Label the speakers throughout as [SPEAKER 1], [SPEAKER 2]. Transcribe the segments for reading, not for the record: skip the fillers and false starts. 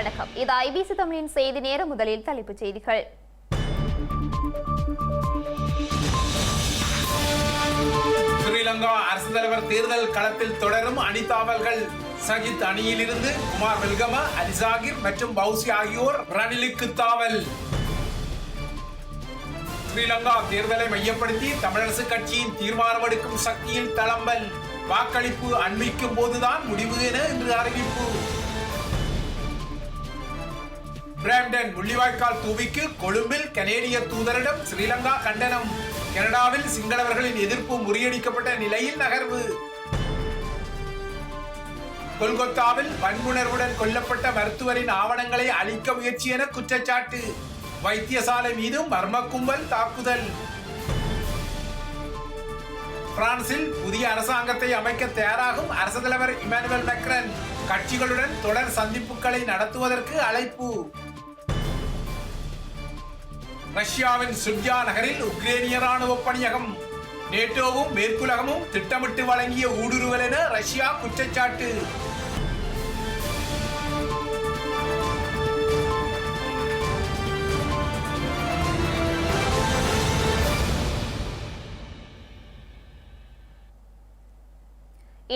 [SPEAKER 1] வணக்கம். இது ஐபிசி தமிழின் செய்தி நேரம். முதலில் தலைப்புச் செய்திகள்.
[SPEAKER 2] ஸ்ரீலங்கா அரசு தலைவர் தேர்தல் களத்தில் தொடரும் அணிதாவல்கள். சஜித் அணியிலிருந்து குமார் வெல்கம, அலிசாகிர் மற்றும் பௌசி ஆகியோர் ரணிலுக்கு தாவல். ஸ்ரீலங்கா தேர்தலை மையப்படுத்தி தமிழரசு கட்சியின் தீர்மானம் எடுக்கும் சக்தியில் தளம்பல். வாக்களிப்பு அண்மிக்கும் போதுதான் முடிவு என இன்று அறிவிப்பு. பிராம்டன் முள்ளிவாய்க்கால் தூவிக்கு கொழும்பில் கனேடிய தூதரிடம் ஸ்ரீலங்கா கண்டனம். கனடாவில் சிங்களவர்களின் எதிர்ப்பு முறியடிக்கப்பட்ட நிலையில் நகர்வு. கொல்கத்தாவில் வன்முணர்வுடன் கொல்லப்பட்ட மருத்துவரின் ஆவணங்களை அழிக்க முயற்சி என குற்றச்சாட்டு. வைத்தியசாலை மீதும் மர்ம கும்பல் தாக்குதல். பிரான்சில் புதிய அரசாங்கத்தை அமைக்க தயாராகும் அரசு தலைவர் இமானுவேல் மேக்ரன். கட்சிகளுடன் தொடர் சந்திப்புகளை நடத்துவதற்கு அழைப்பு. ரஷ்யாவின் சுட்ஜா நகரில் உக்ரேனிய ராணுவ பணியகம். நேட்டோவும் மேற்குலகமும் திட்டமிட்டு வழங்கிய ஊடுருவல் என ரஷ்யா குற்றச்சாட்டு.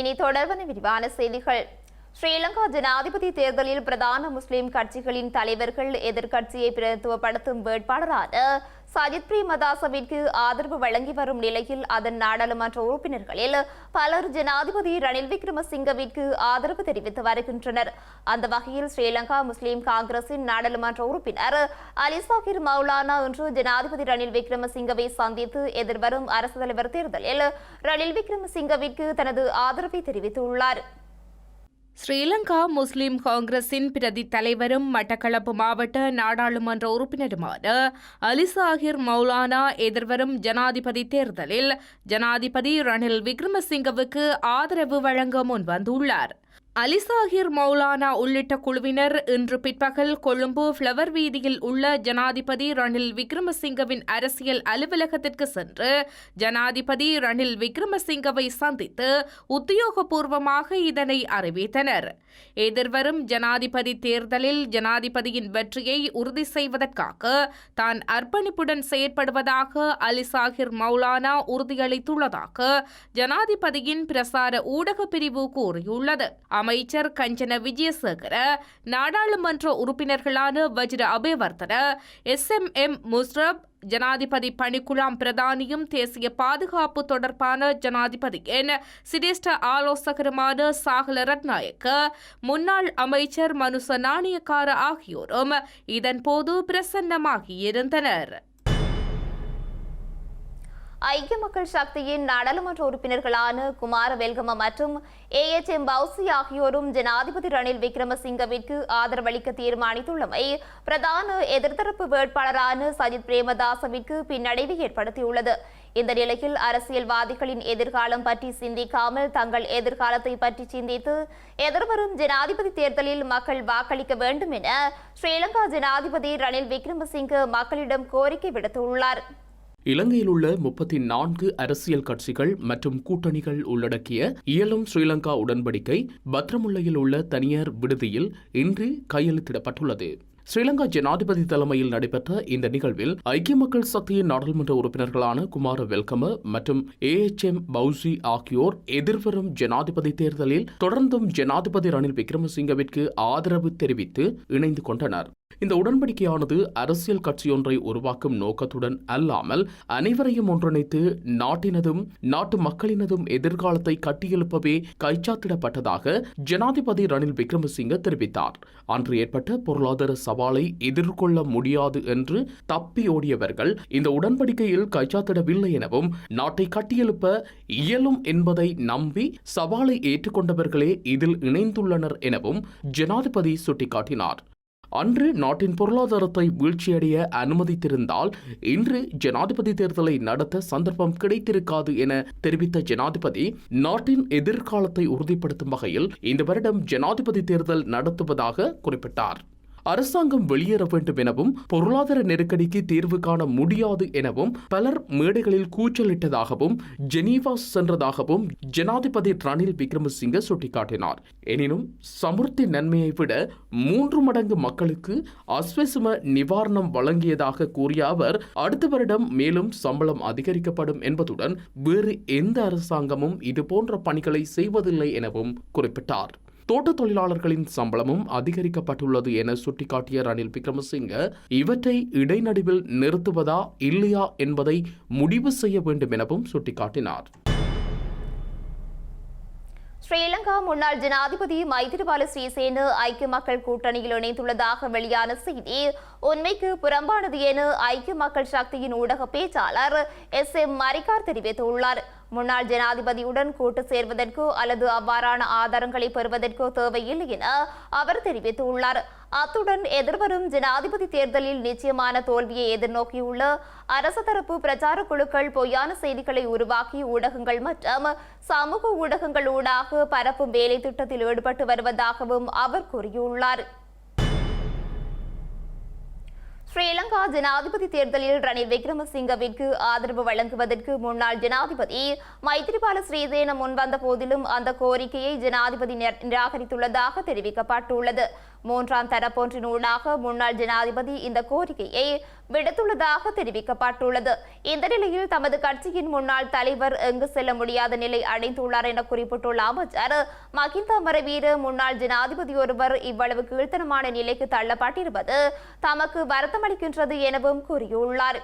[SPEAKER 1] இனி தொடர்பான விரிவான செய்திகள். ஸ்ரீலங்கா ஜனாதிபதி தேர்தலில் பிரதான முஸ்லிம் கட்சிகளின் தலைவர்கள் எதிர்க்கட்சியை பிரதித்துவப்படுத்தும் வேட்பாளரான சஜித் பிரேமதாசவிற்கு ஆதரவு வழங்கி வரும் நிலையில் அதன் நாடாளுமன்ற உறுப்பினர்களில் பலர் ஜனாதிபதி ரணில் விக்ரமசிங்கவிற்கு ஆதரவு தெரிவித்து வருகின்றனர். அந்த வகையில் ஸ்ரீலங்கா முஸ்லிம் காங்கிரசின் நாடாளுமன்ற உறுப்பினர் அலிசாகிர் மௌலானா இன்று ஜனாதிபதி ரணில் விக்ரமசிங்கவை சந்தித்து எதிர்வரும் அரசு தலைவர் தேர்தலில் ரணில் விக்ரமசிங்கவிற்கு தனது ஆதரவை தெரிவித்துள்ளார்.
[SPEAKER 3] ஸ்ரீலங்கா முஸ்லிம் காங்கிரசின் பிரதி தலைவரும் மட்டக்களப்பு மாவட்ட நாடாளுமன்ற உறுப்பினருமான அலிசாகிர் மௌலானா எதிர்வரும் ஜனாதிபதி தேர்தலில் ஜனாதிபதி ரணில் விக்ரமசிங்கவுக்கு ஆதரவு வழங்க முன்வந்துள்ளார். அலிசாகிர் மௌலானா உள்ளிட்ட குழுவினர் இன்று பிற்பகல் கொழும்பு ஃப்ளவர் வீதியில் உள்ள ஜனாதிபதி ரணில் விக்ரமசிங்கவின் அரசியல் அலுவலகத்திற்கு சென்று ஜனாதிபதி ரணில் விக்ரமசிங்கவை சந்தித்து உத்தியோகபூர்வமாக இதனை அறிவித்தனர். எதிர்வரும் ஜனாதிபதி தேர்தலில் ஜனாதிபதியின் வெற்றியை உறுதி செய்வதற்காக தான் அர்ப்பணிப்புடன் செயற்படுவதாக அலிசாகிர் மௌலானா உறுதியளித்துள்ளதாக ஜனாதிபதியின் பிரசார ஊடக பிரிவு கூறியுள்ளது. அமைச்சர் கஞ்சன விஜயசேகர, நாடாளுமன்ற உறுப்பினர்களான வஜ்ர அபேவர்தன, SMM முஸ்ரப், ஜனாதிபதி பணிக்குழாம் பிரதானியும் தேசிய பாதுகாப்பு தொடர்பான ஜனாதிபதியின் சிரேஷ்ட ஆலோசகருமான சாகல ரத்நாயக்க, முன்னாள் அமைச்சர் மனுச நாணயக்கார ஆகியோரும் இதன்போது பிரசன்னமாகியிருந்தனர்.
[SPEAKER 1] ஐக்கிய மக்கள் சக்தியின் நாடாளுமன்ற உறுப்பினர்களான குமார வெல்கம மற்றும் AHM பௌசி ஆகியோரும் ஜனாதிபதி ரணில் விக்ரமசிங்கவிற்கு ஆதரவளிக்க தீர்மானித்துள்ளமை பிரதான எதிர்த்தரப்பு வேட்பாளரான சஜித் பிரேமதாசவிற்கு பின்னடைவை ஏற்படுத்தியுள்ளது. இந்த நிலையில் அரசியல்வாதிகளின் எதிர்காலம் பற்றி சிந்திக்காமல் தங்கள் எதிர்காலத்தை பற்றி சிந்தித்து எதிர்வரும் ஜனாதிபதி தேர்தலில் மக்கள் வாக்களிக்க வேண்டும் என ஸ்ரீலங்கா ஜனாதிபதி ரணில் விக்ரமசிங்க மக்களிடம் கோரிக்கை விடுத்துள்ளார்.
[SPEAKER 4] இலங்கையில் உள்ள 34 அரசியல் கட்சிகள் மற்றும் கூட்டணிகள் உள்ளடக்கிய இயலும் ஸ்ரீலங்கா உடன்படிக்கை பத்ரமுல்லையில் உள்ள தனியார் விடுதியில் இன்று கையெழுத்திடப்பட்டுள்ளது. ஸ்ரீலங்கா ஜனாதிபதி தலைமையில் நடைபெற்ற இந்த நிகழ்வில் ஐக்கிய மக்கள் சக்தியின் நாடாளுமன்ற உறுப்பினர்களான குமார வெல்கம மற்றும் AHM பௌசி ஆகியோர் எதிர்வரும் ஜனாதிபதி தேர்தலில் தொடர்ந்தும் ஜனாதிபதி ரணில் விக்ரமசிங்கவிற்கு ஆதரவு தெரிவித்து இணைந்து கொண்டனர். இந்த உடன்படிக்கையானது அரசியல் கட்சியொன்றை உருவாக்கும் நோக்கத்துடன் அல்லாமல் அனைவரையும் ஒன்றிணைத்து நாட்டினதும் நாட்டு மக்களினதும் எதிர்காலத்தை கட்டியெழுப்பவே கைச்சாத்திடப்பட்டதாக ஜனாதிபதி ரணில் விக்ரமசிங்க தெரிவித்தார். அன்று ஏற்பட்ட பொருளாதார சவாலை எதிர்கொள்ள முடியாது என்று தப்பியோடியவர்கள் இந்த உடன்படிக்கையில் கைச்சாத்திடவில்லை எனவும் நாட்டை கட்டியெழுப்ப இயலும் என்பதை நம்பி சவாலை ஏற்றுக்கொண்டவர்களே இதில் இணைந்துள்ளனர் எனவும் ஜனாதிபதி சுட்டிக்காட்டினார். அன்று நாட்டின் பொருளாதாரத்தை வீழ்ச்சியடைய அனுமதித்திருந்தால் இன்று ஜனாதிபதி தேர்தலை நடத்த சந்தர்ப்பம் கிடைத்திருக்காது என தெரிவித்த ஜனாதிபதி நாட்டின் எதிர்காலத்தை உறுதிப்படுத்தும் வகையில் இந்த வருடம் ஜனாதிபதி தேர்தல் நடத்துவதாக குறிப்பிட்டார். அரசாங்கம் வெளியேற வேண்டும் எனவும் பொருளாதார நெருக்கடிக்கு தீர்வு காண முடியாது எனவும் பலர் மேடைகளில் கூச்சலிட்டதாகவும் ஜெனீவா சென்றதாகவும் ஜனாதிபதி ரணில் விக்ரமசிங்க சுட்டிக்காட்டினார். எனினும் சமுர்த்தி நன்மையை விட 3 மடங்கு மக்களுக்கு அஸ்வசும நிவாரணம் வழங்கியதாக கூறிய அவர் அடுத்த வருடம் மேலும் சம்பளம் அதிகரிக்கப்படும் என்பதுடன் வேறு எந்த அரசாங்கமும் இதுபோன்ற பணிகளை செய்வதில்லை எனவும் குறிப்பிட்டார். தோட்ட தொழிலாளர்களின் சம்பளமும் அதிகரிக்கப்பட்டுள்ளது என சுட்டிக்காட்டிய ரணில் விக்ரமசிங்க இவற்றை இடைநடுவில் நிறுத்துவதா இல்லையா என்பதை முடிவு செய்ய வேண்டும் எனவும் சுட்டிக்காட்டினார்.
[SPEAKER 1] ஸ்ரீலங்கா முன்னாள் ஜனாதிபதி மைத்திரிபால சிறிசேன ஐக்கிய மக்கள் கூட்டணியில் இணைந்துள்ளதாக வெளியான செய்தி உண்மைக்கு புறம்பானது என ஐக்கிய மக்கள் சக்தியின் ஊடக பேச்சாளர் SM மரிக்கார் தெரிவித்துள்ளார். முன்னாள் ஜனாதிபதியுடன் கூட்டு சேர்வதற்கோ அல்லது அவ்வாறான ஆதாரங்களை பெறுவதற்கோ தேவையில்லை என அவர் தெரிவித்துள்ளார். அத்துடன் எதிர்வரும் ஜனாதிபதி தேர்தலில் நிச்சயமான தோல்வியை எதிர்நோக்கியுள்ள அரசு தரப்பு பிரச்சார குழுக்கள் பொய்யான செய்திகளை உருவாக்கி ஊடகங்கள் மற்றும் சமூக ஊடகங்கள் ஊடாக பரப்பும் வேலை திட்டத்தில் ஈடுபட்டு வருவதாகவும் அவர் கூறியுள்ளார். ஸ்ரீலங்கா ஜனாதிபதி தேர்தலில் ரணில் விக்ரமசிங்கவிற்கு ஆதரவு வழங்குவதற்கு முன்னாள் ஜனாதிபதி மைத்திரிபால சிறிசேன முன்வந்த போதிலும் அந்த கோரிக்கையை ஜனாதிபதி நிராகரித்துள்ளதாக தெரிவிக்கப்பட்டுள்ளது. 3ஆம் தரப்பொன்றினூடாக முன்னாள் ஜனாதிபதி இந்த கோரிக்கையை விடுத்துள்ளதாக தெரிவிக்கப்பட்டுள்ளது. இந்த நிலையில் தமது கட்சியின் முன்னாள் தலைவர் எங்கு செல்ல முடியாத நிலை அடைந்துள்ளார் என குறிப்பிட்டுள்ள அமைச்சர் மகிந்த அமரவீர முன்னாள் ஜனாதிபதி ஒருவர் இவ்வளவு கீழ்த்தனமான நிலைக்கு தள்ளப்பட்டிருப்பது தமக்கு வருத்தமளிக்கின்றது எனவும் கூறியுள்ளார்.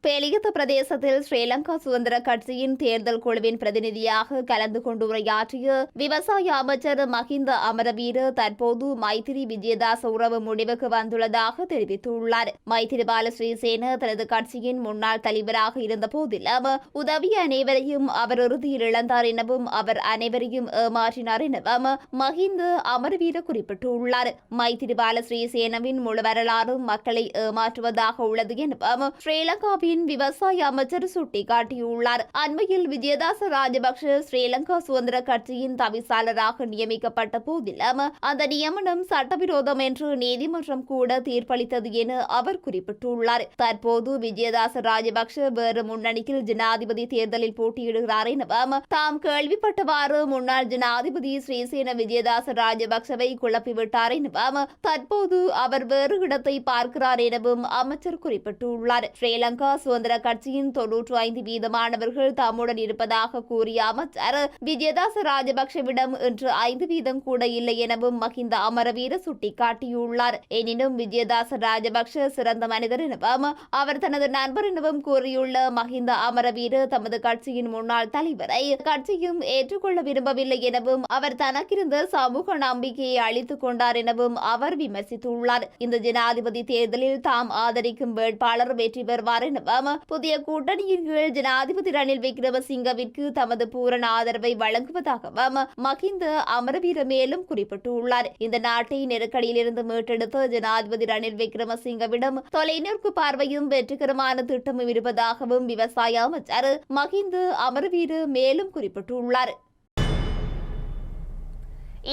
[SPEAKER 1] பெலியத்த பிரதேசத்தில் ஸ்ரீலங்கா சுதந்திர கட்சியின் தேர்தல் குழுவின் பிரதிநிதியாக கலந்து கொண்டு உரையாற்றிய விவசாய அமைச்சர் மகிந்த அமரவீர தற்போது மைத்திரி விஜயதாச உறவு முடிவுக்கு வந்துள்ளதாக தெரிவித்துள்ளார். மைத்திரிபால சிறிசேன தனது கட்சியின் முன்னாள் தலைவராக இருந்த போதிலும் உதவிய அனைவரையும் அவர் இறுதியில் இழந்தார் எனவும் அவர் அனைவரையும் ஏமாற்றினார் எனவும் மகிந்த அமரவீர குறிப்பிட்டுள்ளார். மைத்திரிபால சிறிசேனவின் முழு வரலாறும் மக்களை ஏமாற்றுவதாக உள்ளது எனவும் ஸ்ரீலங்காவின் விவசாய அமைச்சர் சுட்டிக்காட்டியுள்ளார். அண்மையில் விஜயதாச ராஜபக்ஷ ஸ்ரீலங்கா சுதந்திர கட்சியின் தவிசாளராக நியமிக்கப்பட்ட போதிலும் அந்த நியமனம் சட்டவிரோதம் என்று நீதிமன்றம் கூட தீர்ப்பளித்தது என அவர் குறிப்பிட்டுள்ளார். தற்போது விஜயதாச ராஜபக்ஷ வேறு முன்னணியில் ஜனாதிபதி தேர்தலில் போட்டியிடுகிறார் எனவும் தாம் கேள்விப்பட்டவாறு முன்னாள் ஜனாதிபதி ஸ்ரீசேன விஜயதாச ராஜபக்ஷவை குழப்பிவிட்டார் எனவும் தற்போது அவர் வேறு இடத்தை பார்க்கிறார் எனவும் அமைச்சர் குறிப்பிட்டுள்ளார். ஸ்ரீலங்கா சுதந்திர கட்சியின் 95% தம்முடன் இருப்பதாக கூறிய அமைச்சர் விஜயதாச ராஜபக்ஷவிடம் இன்று 5% கூட இல்லை எனவும் மகிந்த அமரவீர சுட்டிக்காட்டியுள்ளார். எனினும் விஜயதாச ராஜபக்ஷ சிறந்த மனிதர் எனவும் அவர் தனது நண்பர் எனவும் கூறியுள்ள மகிந்த அமரவீர தமது கட்சியின் முன்னாள் தலைவரை கட்சியும் ஏற்றுக்கொள்ள விரும்பவில்லை எனவும் அவர் தனக்கிருந்த சமூக நம்பிக்கையை அளித்துக் கொண்டார் எனவும் அவர் விமர்சித்துள்ளார். இந்த ஜனாதிபதி தேர்தலில் தாம் ஆதரிக்கும் வேட்பாளர் வெற்றி பெறுவார் எனவும் புதிய கூட்டணியின் கீழ் ஜனாதிபதி ரணில் விக்ரமசிங்கவிற்கு தமது பூரண ஆதரவை வழங்குவதாகவும் மகிந்த அமரவீர மேலும் குறிப்பிட்டுள்ளார். இந்த நாட்டை நெருக்கடியிலிருந்து மீட்டெடுத்த ஜனாதிபதி ரணில் விக்ரமசிங்கவிடம் தொலைநோக்கு பார்வையும் வெற்றிகரமான திட்டமும் இருப்பதாகவும் விவசாய அமைச்சர் மகிந்த அமரவீர மேலும் குறிப்பிட்டுள்ளார்.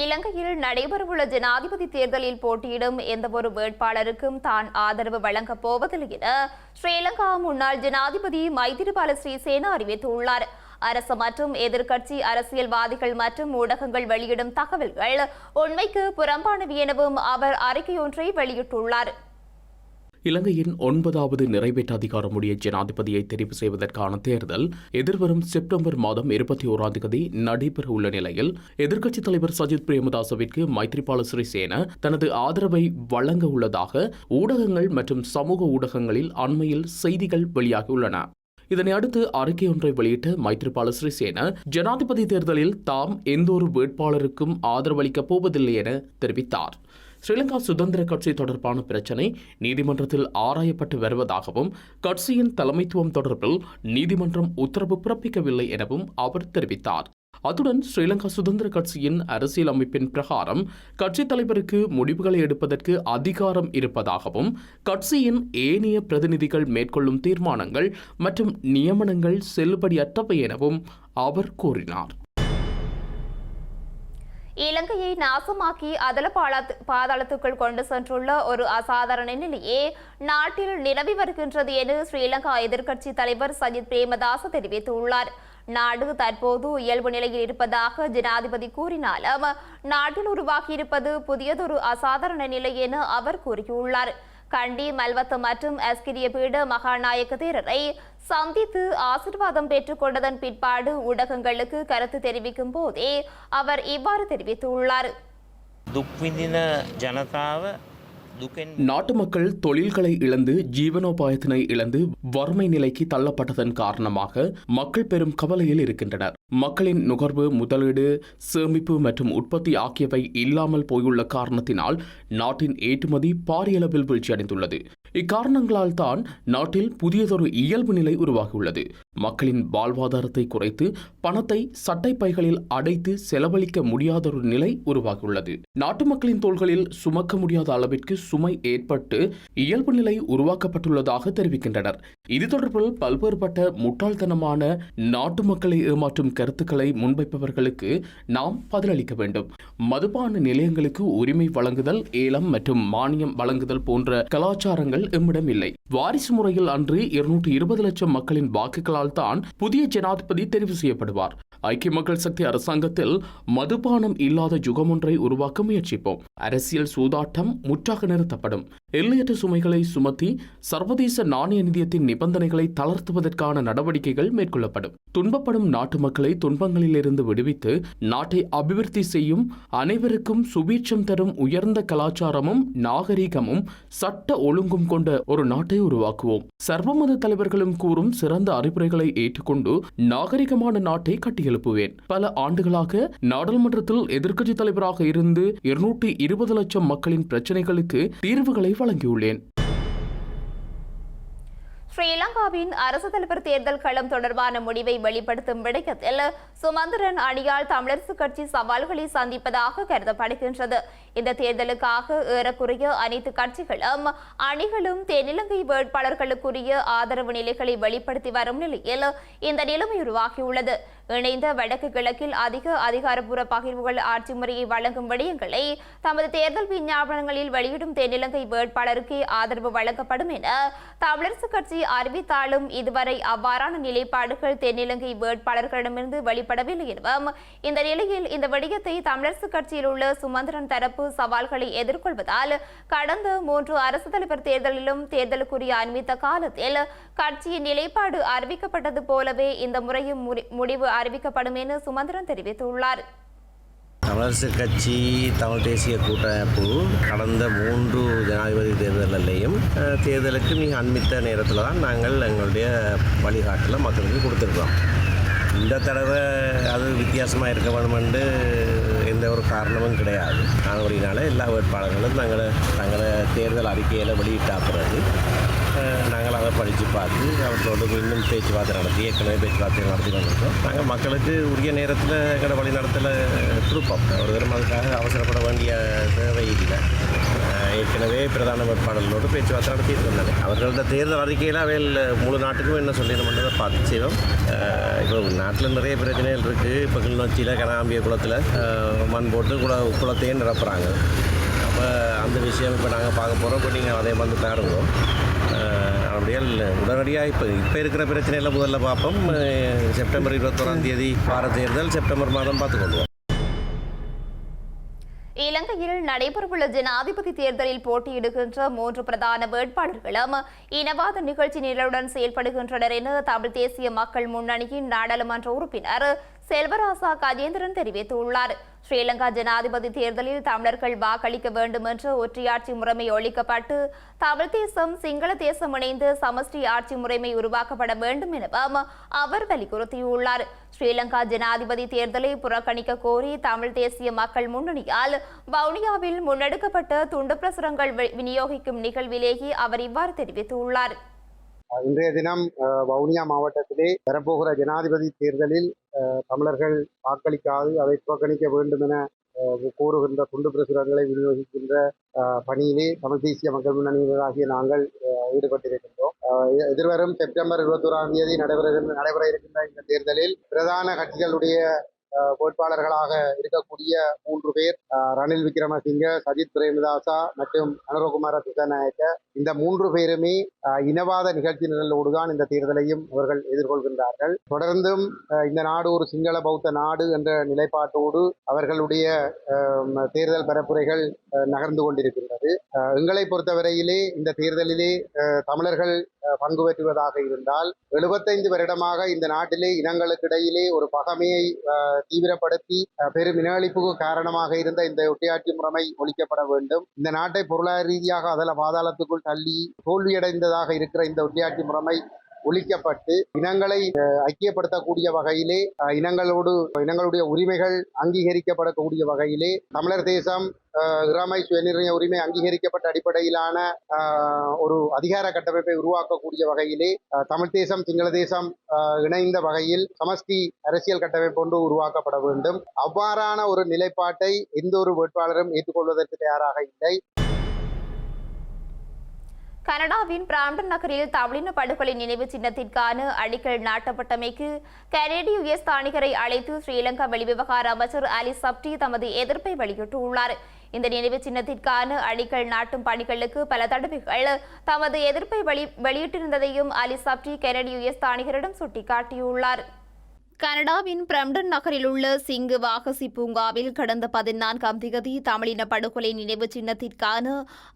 [SPEAKER 1] இலங்கையில் நடைபெறவுள்ள ஜனாதிபதி தேர்தலில் போட்டியிடும் எந்தவொரு வேட்பாளருக்கும் தான் ஆதரவு வழங்கப் போவதில்லை என ஸ்ரீலங்கா முன்னாள் ஜனாதிபதி மைத்திரிபால சிறிசேன அறிவித்துள்ளார். அரசு மற்றும் எதிர்க்கட்சி அரசியல்வாதிகள் மற்றும் ஊடகங்கள் வெளியிடும் தகவல்கள் உண்மைக்கு புறம்பானவை எனவும் அவர் அறிக்கையொன்றை வெளியிட்டுள்ளார்.
[SPEAKER 4] இலங்கையின் 9வது நிறைவேற்ற அதிகாரமுடைய ஜனாதிபதியை தெரிவு செய்வதற்கான தேர்தல் எதிர்வரும் செப்டம்பர் மாதம் 21ஆம் தேதி நடைபெற உள்ள நிலையில் எதிர்க்கட்சித் தலைவர் சஜித் பிரேமதாசவிற்கு மைத்திரிபால சிறிசேன தனது ஆதரவை வழங்க உள்ளதாக ஊடகங்கள் மற்றும் சமூக ஊடகங்களில் அண்மையில் செய்திகள் வெளியாகியுள்ளன. இதனை அடுத்து அறிக்கை ஒன்றை வெளியிட்ட மைத்திரிபால சிறிசேன ஜனாதிபதி தேர்தலில் தாம் எந்தொரு வேட்பாளருக்கும் ஆதரவளிக்கப் போவதில்லை என தெரிவித்தார். ஸ்ரீலங்கா சுதந்திர கட்சி தொடர்பான பிரச்சினை நீதிமன்றத்தில் ஆராயப்பட்டு வருவதாகவும் கட்சியின் தலைமைத்துவம் தொடர்பில் நீதிமன்றம் உத்தரவு பிறப்பிக்கவில்லை எனவும் அவர் தெரிவித்தார். அத்துடன் ஸ்ரீலங்கா சுதந்திர கட்சியின் அரசியல் அமைப்பின் பிரகாரம் கட்சித் தலைவருக்கு முடிவுகளை எடுப்பதற்கு அதிகாரம் இருப்பதாகவும் கட்சியின் ஏனைய பிரதிநிதிகள் மேற்கொள்ளும் தீர்மானங்கள் மற்றும் நியமனங்கள் செல்லுபடியற்றவை எனவும் அவர் கூறினார்.
[SPEAKER 1] இலங்கையை நாசமாக்கி அதல பாதாளத்துக்குள் கொண்டு சென்றுள்ள ஒரு அசாதாரண நிலையே நாட்டில் நிலவி வருகின்றது என ஸ்ரீலங்கா எதிர்க்கட்சி தலைவர் சஜித் பிரேமதாச தெரிவித்துள்ளார். நாடு தற்போது இயல்பு நிலையில் இருப்பதாக ஜனாதிபதி கூறினாலும் நாட்டில் உருவாகியிருப்பது புதியதொரு அசாதாரண நிலை என அவர் கூறியுள்ளார். கண்டி, மல்வத்த மற்றும் அஸ்கிரிய பீட மகாநாயக்க தேரரை சந்தித்து ஆசீர்வாதம் பெற்றுக் கொண்டதன் பிற்பாடு ஊடகங்களுக்கு கருத்து தெரிவிக்கும் போதே அவர் இவ்வாறு தெரிவித்துள்ளார்.
[SPEAKER 4] நாட்டு மக்கள் தொழில்களை இழந்து ஜீவனோபாயத்தினை இழந்து வறுமை நிலைக்கு தள்ளப்பட்டதன் காரணமாக மக்கள் பெரும் கவலையில் இருக்கின்றனர். மக்களின் நுகர்வு, முதலீடு, சேமிப்பு மற்றும் உற்பத்தி ஆகியவை இல்லாமல் போயுள்ள காரணத்தினால் நாட்டின் ஏற்றுமதி பாரியளவில் வீழ்ச்சியடைந்துள்ளது. இக்காரணங்களால் தான் நாட்டில் புதியதொரு இயல்பு நிலை உருவாகியுள்ளது. மக்களின் வாழ்வாதாரத்தை குறைத்து பணத்தை சட்டை பைகளில் அடைத்து செலவழிக்க முடியாதொரு நிலை உருவாகியுள்ளது. நாட்டு மக்களின் தோள்களில் சுமக்க முடியாத அளவிற்கு சுமை ஏற்பட்டு இயல்பு நிலை உருவாக்கப்பட்டுள்ளதாக தெரிவிக்கின்றனர். இது தொடர்பில் பல்வேறுபட்ட முட்டாள்தனமான நாட்டு மக்களை ஏமாற்றும் கருத்துக்களை முன்வைப்பவர்களுக்கு நாம் பதிலளிக்க வேண்டும். மதுபான நிலையங்களுக்கு உரிமை வழங்குதல், ஏலம் மற்றும் மானியம் வழங்குதல் போன்ற கலாச்சாரங்கள் எம்மிடம் இல்லை. வாரிசு முறையில் அன்று 220 லட்சம் மக்களின் வாக்குகளால் தான் புதிய ஜனாதிபதி தெரிவு செய்யப்படுவார். ஐக்கிய மக்கள் சக்தி அரசாங்கத்தில் மதுபானம் இல்லாத யுகம் ஒன்றை உருவாக்க முயற்சிப்போம். அரசியல் சூதாட்டம் முற்றாக நிறுத்தப்படும். எல்லையற்ற சுமைகளை சுமத்தி சர்வதேச நாணய நிதியத்தின் நிபந்தனைகளை தளர்த்துவதற்கான நடவடிக்கைகள் மேற்கொள்ளப்படும். துன்பப்படும் நாட்டு மக்களை துன்பங்களிலிருந்து விடுவித்து நாட்டை அபிவிருத்தி செய்யும், அனைவருக்கும் சுபீட்சம் தரும் உயர்ந்த கலாச்சாரமும் நாகரீகமும் சட்ட ஒழுங்கும் கொண்ட ஒரு நாட்டை உருவாக்குவோம். சர்வமத தலைவர்களும் கூறும் சிறந்த அறிவுரைகளை ஏற்றுக்கொண்டு நாகரிகமான நாட்டை கட்டியெழுப்புவேன். பல ஆண்டுகளாக நாடாளுமன்றத்தில் எதிர்க்கட்சி தலைவராக இருந்து 220 லட்சம் மக்களின் பிரச்சனைகளுக்கு தீர்வுகளை வழங்கியுள்ளேன்.
[SPEAKER 1] ஸ்ரீலங்காவின் அரசு தலைவர் தேர்தல் களம் தொடர்பான முடிவை வெளிப்படுத்தும் விடயத்தில் சுமந்திரன் அணியால் தமிழரசு கட்சி சவால்களை சந்திப்பதாக கருதப்படுகின்றது. இந்த தேர்தலுக்காக ஏறக்குறைய அனைத்து கட்சிகளும் அணிகளும் தென்னிலங்கை வேட்பாளர்களுக்குரிய ஆதரவு நிலைகளை வெளிப்படுத்தி வரும் நிலையில் இந்த நிலைமை உருவாகியுள்ளது. இணைந்த வடக்கு கிழக்கில் அதிக அதிகாரப்பூர்வ பகிர்வுகள் ஆட்சி முறையை வழங்கும் விடயங்களை தமது தேர்தல் விஞ்ஞாபனங்களில் வெளியிடும் தென்னிலங்கை வேட்பாளருக்கே ஆதரவு வழங்கப்படும் என தமிழரசு கட்சி அறிவித்தாலும் இதுவரை அவ்வாறான நிலைப்பாடுகள் தென்னிலங்கை வேட்பாளர்களிடமிருந்து வெளிப்படவில்லை எனவும், இந்த நிலையில் இந்த விடயத்தை தமிழரசு கட்சியில் உள்ள சுமந்திரன் தரப்பு சவால்களை எதிர்கொள்வதால் கடந்த 3 அரசு தலைவர் தேர்தலிலும் தேர்தலுக்குரிய அண்மித்த காலத்தில் கட்சியின் நிலைப்பாடு அறிவிக்கப்பட்டது போலவே இந்த முறையும் முடிவு அறிவிக்கப்படும் என சுமந்திரன் தெரிவித்துள்ளார்.
[SPEAKER 5] தமிழரசு கட்சி, தமிழ் தேசிய கூட்டமைப்பு கடந்த 3 ஜனாதிபதி தேர்தலையும் தேர்தலுக்கு மிக அண்மித்த நேரத்தில் தான் நாங்கள் எங்களுடைய வழிகாட்டில் மக்களுக்கு கொடுத்துருக்கோம். இந்த தடவை அது வித்தியாசமாக இருக்க வேணுமென்று எந்த ஒரு காரணமும் கிடையாது. அதனால எல்லா வேட்பாளர்களும் தங்களை தேர்தல் அறிக்கையில் வெளியிட்ட பிறகு நாங்கள் அதை படித்து பார்த்து அவர்களோடு இன்னும் பேச்சுவார்த்தை நடத்தி பேச்சுவார்த்தை நடத்தி கொண்டிருக்கோம். நாங்கள் மக்களுக்கு உரிய நேரத்தில் எங்களோட வழி நடத்தலை கொடுப்போம். ஒரு தரம் அதுக்காக அவசரப்பட வேண்டிய தேவை இல்லை. ஏற்கனவே பிரதான வேட்பாளர்களோடு பேச்சுவார்த்தை நடத்திட்டு இருந்தாங்க. அவர்களோட தேர்தல் அறிக்கையில் அவையில் முழு நாட்டுக்கும் என்ன சொல்லிடணும்ன்றதை பார்த்து செய்வோம். இப்போ நாட்டில் நிறைய பிரச்சனைகள் இருக்குது. இப்போ கிளிநொச்சியில் கனகாம்பிய குளத்தில் மண் போட்டு குளத்தையே நிரப்புறாங்க. அப்போ அந்த விஷயம் இப்போ நாங்கள் பார்க்க போகிறோம். இப்போ நீங்கள் அதே வந்து பாருங்க. அப்படியே உடனடியாக இப்போ இருக்கிற பிரச்சனையில் முதல்ல பார்ப்போம். செப்டம்பர் 21 வார தேர்தல் செப்டம்பர் மாதம் பார்த்துக்கொள்வோம்.
[SPEAKER 1] இலங்கையில் நடைபெறவுள்ள ஜனாதிபதி தேர்தலில் போட்டியிடுகின்ற 3 பிரதான வேட்பாளர்களும் இனவாத நிகழ்ச்சி நிலையுடன் செயல்படுகின்றனர் என தமிழ் தேசிய மக்கள் முன்னணியின் நாடாளுமன்ற உறுப்பினர் செல்வராசா கஜேந்திரன் தெரிவித்துள்ளார். ஸ்ரீலங்கா ஜனாதிபதி தேர்தலில் தமிழர்கள் வாக்களிக்க வேண்டும் என்ற ஒற்றையாட்சி முறைமை ஒழிக்கப்பட்டு தமிழ் தேசம், சிங்கள தேசம் இணைந்து சமஷ்டி ஆட்சி முறைமை உருவாக்கப்பட வேண்டும் எனவும் அவர் வலியுறுத்தியுள்ளார். ஸ்ரீலங்கா ஜனாதிபதி தேர்தலை புறக்கணிக்க கோரி தமிழ் தேசிய மக்கள் முன்னணியால் வவுனியாவில் முன்னெடுக்கப்பட்ட துண்டு பிரசுரங்கள் விநியோகிக்கும் நிகழ்விலேயே அவர் இவ்வாறு தெரிவித்துள்ளார்.
[SPEAKER 6] இன்றைய தினம் வவுனியா மாவட்டத்திலே வரப்போகிற ஜனாதிபதி தேர்தலில் தமிழர்கள் வாக்களிக்காது அதை புறக்கணிக்க வேண்டும் என கூறுகின்ற துண்டு பிரசுரங்களை விநியோகிக்கின்ற பணியிலே தமிழ் தேசிய மக்கள் முன்னணியினராகிய நாங்கள் ஈடுபட்டிருக்கின்றோம். எதிர்வரும் செப்டம்பர் 21 நடைபெற இருக்கின்ற இந்த தேர்தலில் பிரதான கட்சிகளுடைய வேட்பாளர்களாக இருக்கக்கூடிய 3 பேர் ரணில் விக்ரமசிங்க, சஜித் பிரேமதாசா மற்றும் அனுரகுமார திசாநாயக்க. இந்த 3 பேருமே இனவாத நிகழ்ச்சி நிரலோடு தான் இந்த தேர்தலையும் அவர்கள் எதிர்கொள்கின்றார்கள். தொடர்ந்தும் இந்த நாடு ஒரு சிங்கள பௌத்த நாடு என்ற நிலைப்பாட்டோடு அவர்களுடைய தேர்தல் பரப்புரைகள் நகர்ந்து கொண்டிருக்கின்றது. எங்களை பொறுத்தவரையிலே இந்த தேர்தலிலே தமிழர்கள் பங்கு பெற்றுவதாக இருந்தால் 75 வருடமாக இந்த நாட்டிலே இனங்களுக்கு இடையிலே ஒரு பகைமையை தீவிரப்படுத்தி பெரும் இனஅழிப்புக்கு காரணமாக இருந்த இந்த ஒட்டியாட்சி முறைமை ஒழிக்கப்பட வேண்டும். இந்த நாட்டை பொருளாதார ரீதியாக அதல பாதாளத்துக்குள் தள்ளி தோல்வியடைந்ததாக இருக்கிற இந்த ஒட்டியாட்சி முறைமை ஒழிக்கப்பட்டு இனங்களை ஐக்கியப்படுத்தக்கூடிய வகையிலே இனங்களுடைய உரிமைகள் அங்கீகரிக்கப்படக்கூடிய வகையிலே தமிழர் தேசம் இறைமை சுயநிர்ணய உரிமை அங்கீகரிக்கப்பட்ட அடிப்படையிலான ஒரு அதிகார கட்டமைப்பை உருவாக்கக்கூடிய வகையிலே தமிழ் தேசம் சிங்கள தேசம் இணைந்த வகையில் சமஷ்டி அரசியல் கட்டமைப்பு ஒன்று உருவாக்கப்பட வேண்டும். அவ்வாறான ஒரு நிலைப்பாட்டை எந்த ஒரு வேட்பாளரும் ஏற்றுக்கொள்வதற்கு தயாராக இல்லை.
[SPEAKER 1] கனடாவின் பிராம்டன் நகரில் தமிழின படுகொலை நினைவு சின்னத்திற்கான அடிக்கல் நாட்டப்பட்டமைக்கு கனேடிய US ஸ்தானிகரை அழைத்து ஸ்ரீலங்கா வெளிவிவகார அமைச்சர் அலி சப்டி தமது எதிர்ப்பை வெளியிட்டுள்ளார். இந்த நினைவு சின்னத்திற்கான அடிக்கல் நாட்டும் பணிகளுக்கு பல தடவைகள் தமது எதிர்ப்பை வெளியிட்டிருந்ததையும் அலி சப்டி கனேடிய US ஸ்தானிகரிடம் சுட்டிக்காட்டியுள்ளார். கனடாவின் பிரம்டன் நகரில் உள்ள சிங்கு வாகசி பூங்காவில் கடந்த 14ஆம் தேதி தமிழின படுகொலை நினைவு சின்னத்திற்கான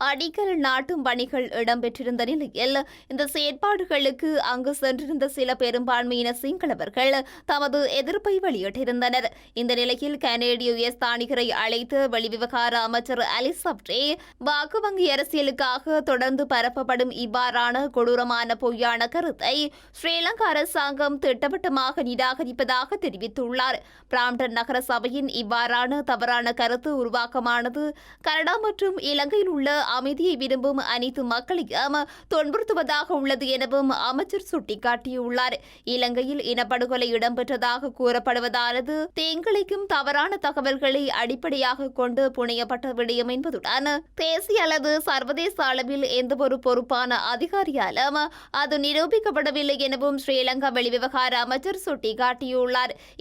[SPEAKER 1] அடிக்கல் நாட்டும் பணிகள் இடம்பெற்றிருந்த நிலையில் இந்த செயற்பாடுகளுக்கு அங்கு சென்றிருந்த சில பெரும்பான்மையின சிங்களவர்கள் தமது எதிர்ப்பை வெளியிட்டிருந்தனர். இந்த நிலையில் கனேடிய US ஸ்தானிகரை அழைத்து வெளிவிவகார அமைச்சர் அலி சப்டி வாக்கு வங்கி அரசியலுக்காக தொடர்ந்து பரப்பப்படும் இவ்வாறான கொடூரமான பொய்யான கருத்தை ஸ்ரீலங்கா அரசாங்கம் திட்டவட்டமாக நிராகரிப்பதாக தெரிவித்துள்ளார். பிராம்டன் நகர சபையின் இவ்வாறான தவறான கருத்து உருவாக்கமானது கனடா மற்றும் இலங்கையில் உள்ள அமைதியை விரும்பும் அனைத்து மக்களையும் துன்புறுத்துவதாக உள்ளது எனவும் அமைச்சர் சுட்டிக்காட்டியுள்ளார். இலங்கையில் இனப்படுகொலை இடம்பெற்றதாக கூறப்படுவதானது தேங்களிக்கும் தவறான தகவல்களை அடிப்படையாக கொண்டு புனையப்பட்ட விடயம் என்பதுடன் தேசிய அல்லது சர்வதேச அளவில் எந்தவொரு பொறுப்பான அதிகாரியாலும் அது நிரூபிக்கப்படவில்லை எனவும் ஸ்ரீலங்கா வெளிவிவகார அமைச்சர் சுட்டிக்காட்டியுள்ளார்.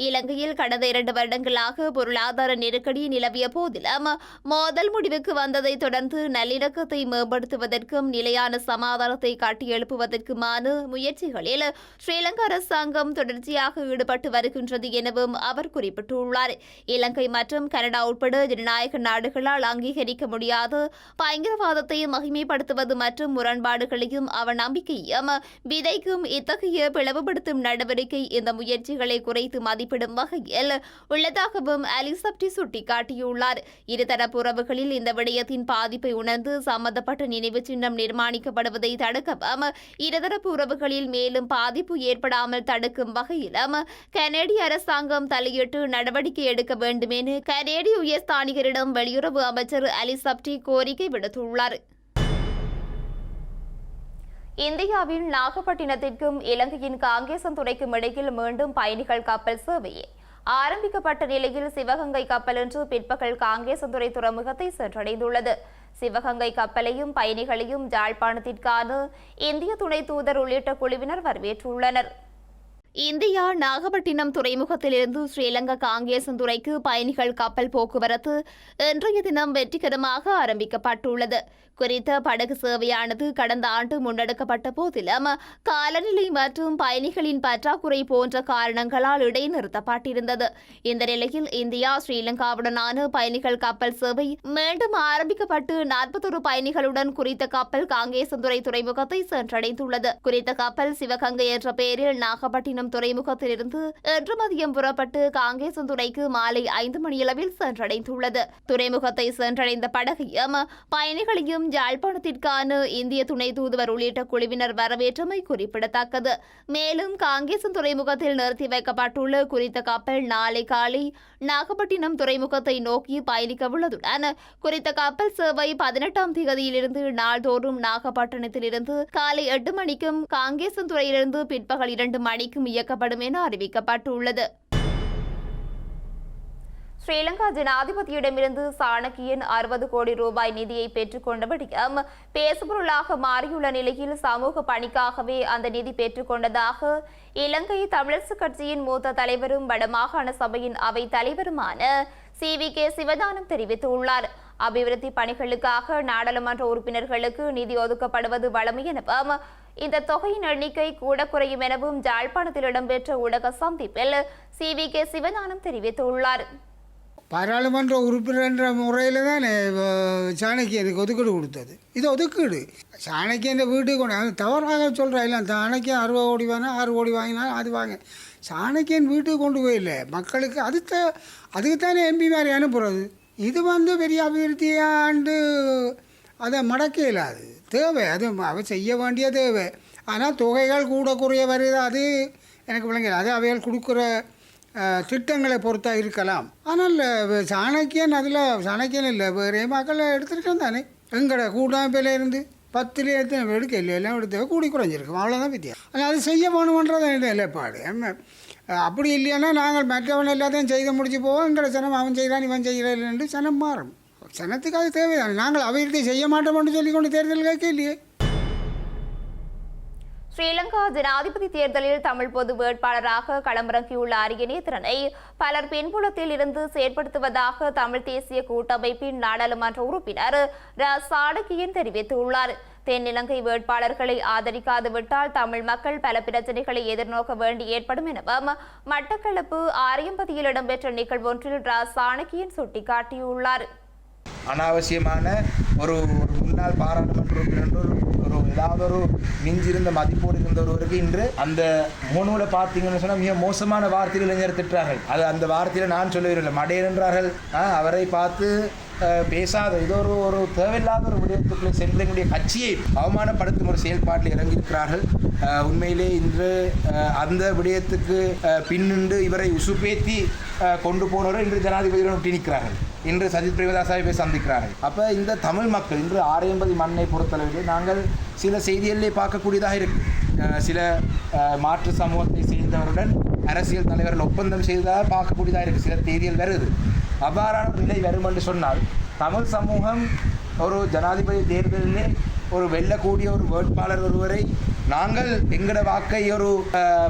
[SPEAKER 1] இலங்கையில் கடந்த 2 வருடங்களாக பொருளாதார நெருக்கடி நிலவிய போதிலும் மோதல் முடிவுக்கு வந்ததை தொடர்ந்து நல்லிணக்கத்தை மேம்படுத்துவதற்கும் நிலையான சமாதானத்தை கட்டியெழுப்புவதற்குமான முயற்சிகளில் ஸ்ரீலங்கா அரசாங்கம் தொடர்ச்சியாக ஈடுபட்டு வருகின்றது எனவும் அவர் குறிப்பிட்டுள்ளார். இலங்கை மற்றும் கனடா உட்பட ஜனநாயக நாடுகளால் அங்கீகரிக்க முடியாத பயங்கரவாதத்தை மகிமைப்படுத்துவது மற்றும் முரண்பாடுகளையும் அவநம்பிக்கையும் விதைக்கும் இத்தகைய பிளவுபடுத்தும் நடவடிக்கை இந்த முயற்சிகளை குறைத்து மதிப்பிடும் வகையில் உள்ளதாகவும் அலி சப்டி சுட்டிக்காட்டியுள்ளார். இருதரப்பு உறவுகளில் இந்த விடயத்தின் பாதிப்பை உணர்ந்து சம்பந்தப்பட்ட நினைவு சின்னம் நிர்மாணிக்கப்படுவதை தடுக்கவும் இருதரப்பு உறவுகளில் மேலும் பாதிப்பு ஏற்படாமல் தடுக்கும் வகையிலும் கனேடிய அரசாங்கம் தலையிட்டு நடவடிக்கை எடுக்க வேண்டும் என கனேடிய US ஸ்தானிகரிடம் வெளியுறவு அமைச்சர் அலி சப்டி கோரிக்கை விடுத்துள்ளார். இந்தியாவின் நாகப்பட்டினத்திற்கும் இலங்கையின் காங்கேசன்துறைக்கும் இடையில் மீண்டும் பயணிகள் கப்பல் சேவையை ஆரம்பிக்கப்பட்ட நிலையில் சிவகங்கை கப்பல் இன்று பிற்பகல் காங்கேசன்துறை துறைமுகத்தை சென்றடைந்துள்ளது. சிவகங்கை கப்பலையும் பயணிகளையும் யாழ்ப்பாணத்திற்கான இந்திய துணை தூதர் உள்ளிட்ட குழுவினர் வரவேற்றுள்ளனர். இந்தியா நாகப்பட்டினம் துறைமுகத்திலிருந்து ஸ்ரீலங்கா காங்கேசன்துறைக்கு பயணிகள் கப்பல் போக்குவரத்து இன்றைய தினம் வெற்றிகரமாக ஆரம்பிக்கப்பட்டுள்ளது. குறித்த படகு சேவையானது கடந்த ஆண்டு முன்னெடுக்கப்பட்ட போதிலும் காலநிலை மற்றும் பயணிகளின் பற்றாக்குறை போன்ற காரணங்களால் இடைநிறுத்தப்பட்டிருந்தது. இந்த நிலையில் இந்தியா ஸ்ரீலங்காவுடனான பயணிகள் கப்பல் சேவை மீண்டும் ஆரம்பிக்கப்பட்டு 41 பயணிகளுடன் குறித்த கப்பல் காங்கேசன்துறை துறைமுகத்தை சென்றடைந்துள்ளது. குறித்த கப்பல் சிவகங்கை என்ற பெயரில் நாகப்பட்டினம் துறைமுகத்திலிருந்து இன்று மதியம் புறப்பட்டு காங்கேசன்துறைக்கு மாலை 5 மணியளவில் சென்றடைந்துள்ளது. துறைமுகத்தை சென்றடைந்த படகையும் பயணிகளையும் யாழ்ப்பாணத்திற்கான இந்திய துணை தூதுவர் உள்ளிட்ட குழுவினர் வரவேற்றமை குறிப்பிடத்தக்கது. மேலும் காங்கேசன் துறைமுகத்தில் நிறுத்தி வைக்கப்பட்டுள்ள குறித்த கப்பல் நாளை காலை நாகப்பட்டினம் துறைமுகத்தை நோக்கி பயணிக்க உள்ளதுடன் குறித்த கப்பல் சேவை 18ஆம் தேதியிலிருந்து நாள்தோறும் நாகப்பட்டினத்திலிருந்து காலை 8 மணிக்கும் காங்கேசன்துறையிலிருந்து பிற்பகல் 2 மணிக்கும் இயக்கப்படும் என அறிவிக்கப்பட்டுள்ளது. ஸ்ரீலங்கா ஜனாதிபதியிடமிருந்து சாணக்கியன் 60 கோடி ரூபாய் நிதியை பெற்றுக்கொண்டபடியும் பேசுபொருளாக மாறியுள்ள நிலையில் சமூக பணிக்காகவே அந்த நிதி பெற்றுக்கொண்டதாக இலங்கை தமிழரசு கட்சியின் மூத்த தலைவரும் வடமாகாண சபையின் அவை தலைவருமான CVK சிவஞானம் தெரிவித்துள்ளார். அபிவிருத்தி பணிகளுக்காக நாடாளுமன்ற உறுப்பினர்களுக்கு நிதி ஒதுக்கப்படுவது வழமை எனவும் இந்த தொகையின் எண்ணிக்கை கூட குறையும் எனவும் யாழ்ப்பாணத்தில் இடம்பெற்ற ஊடக சந்திப்பில் CVK சிவஞானம் தெரிவித்துள்ளார்.
[SPEAKER 7] பாராளுமன்ற உறுப்பினர் என்ற முறையில் தான் சாணக்கியனுக்கு ஒதுக்கீடு கொடுத்தது. இது ஒதுக்கீடு சாணக்கியன் வீட்டுக்கு கொண்டு அது தவறாக சொல்கிறா இல்லை. சாணக்கியன் 60 கோடி வாங்கினா 6 கோடி வாங்கினா அது வாங்க சாணக்கியன் வீட்டுக்கு கொண்டு போயில்லை மக்களுக்கு அதுக்குத்தானே MP மாதிரி அனுப்புகிறது. இது பெரிய அபிவிருத்தியாண்டு அதை மடக்க இல்லாது தேவை அது அவ செய்ய வேண்டிய தேவை. ஆனால் தொகைகள் கூட குறைய வருது அது எனக்கு விளங்கல. அது அவைகள் கொடுக்குற திட்டங்களை பொறுத்தா இருக்கலாம். ஆனால் சாணக்கியன் சாணக்கியன் இல்லை வேறு மக்களை எடுத்துருக்கேன் தானே. எங்கட கூட்டமைப்பில் இருந்து 10 எடுக்க இல்லை எல்லாம் எடுத்து கூடி குறைஞ்சிருக்கும் அவ்வளோதான் வித்தியாசம். ஆனால் அது செய்ய வேணுமன்றது நிலைப்பாடு. அப்படி இல்லையானா நாங்கள் மற்றவன் எல்லாத்தையும் செய்து முடிச்சு போவோம். எங்கட சனம் அவன் செய்கிறான் இவன் செய்கிறான் என்று சனம் மாறும். சனத்துக்கு அது தேவைதானே. நாங்கள் அபிவிருத்தி செய்ய மாட்டோம்னு சொல்லிக்கொண்டு தேர்தல் கேட்க இல்லையே.
[SPEAKER 1] ஸ்ரீலங்கா ஜனாதிபதி தேர்தலில் தமிழ் பொது வேட்பாளராக களமிறங்கியுள்ள அரியநேத்திரனை பலர் பின்புலத்தில் இருந்து செயற்படுத்துவதாக தமிழ் தேசிய கூட்டமைப்பின் நாடாளுமன்ற உறுப்பினர் சாணக்கியன் தெரிவித்துள்ளார். தென்னிலங்கை வேட்பாளர்களை ஆதரிக்காது விட்டால் தமிழ் மக்கள் பல பிரச்சனைகளை எதிர்நோக்க வேண்டி ஏற்படும் எனவும் மட்டக்களப்பு ஆரியம்பதியில் இடம்பெற்ற நிகழ்வொன்றில் சாணக்கியன் சுட்டிக்காட்டியுள்ளார்.
[SPEAKER 8] அனாவசியமான ஒரு முன்னாள் பாராளுமன்ற உறுப்பினர் ஏதாவது ஒரு மிஞ்சிருந்த மதிப்போடு இருந்த ஒருவருக்கு இன்று அந்த மோனூல பார்த்தீங்கன்னு சொன்னால் மிக மோசமான வார்த்தையில் இளைஞர் திட்டுறார்கள். அது அந்த வார்த்தையில் நான் சொல்லவில்லை மடையர் என்றார்கள். அவரை பார்த்து பேசாத இது ஒரு தேவையில்லாத ஒரு விடயத்துக்குள்ளே சென்று எங்களுடைய கட்சியை அவமானப்படுத்தும் ஒரு செயல்பாட்டில் இறங்கியிருக்கிறார்கள். உண்மையிலே இன்று அந்த விடயத்துக்கு பின்னின்று இவரை உசுப்பேத்தி கொண்டு போனவர்கள் இன்று ஜனாதிபதியுடன் ஒட்டி நிற்கிறார்கள். இன்று சஜித் பிரேமதாசாவை போய் சந்திக்கிறார்கள். அப்போ இந்த தமிழ் மக்கள் இன்று ஆரையம்பதி மண்ணை பொறுத்தளவிலே நாங்கள் சில செய்திகளிலே பார்க்கக்கூடியதாக இருக்குது. சில மாற்று சமூகத்தை சேர்ந்தவருடன் அரசியல் தலைவர்கள் ஒப்பந்தம் செய்ததாக பார்க்கக்கூடியதாக இருக்குது. சில செய்திகள் வருது. அவ்வாறான நிலை வரும் என்று சொன்னால் தமிழ் சமூகம் ஒரு ஜனாதிபதி தேர்தலிலே ஒரு வெல்லக்கூடிய ஒரு வேட்பாளர் ஒருவரை நாங்கள் எங்கட வாக்கை ஒரு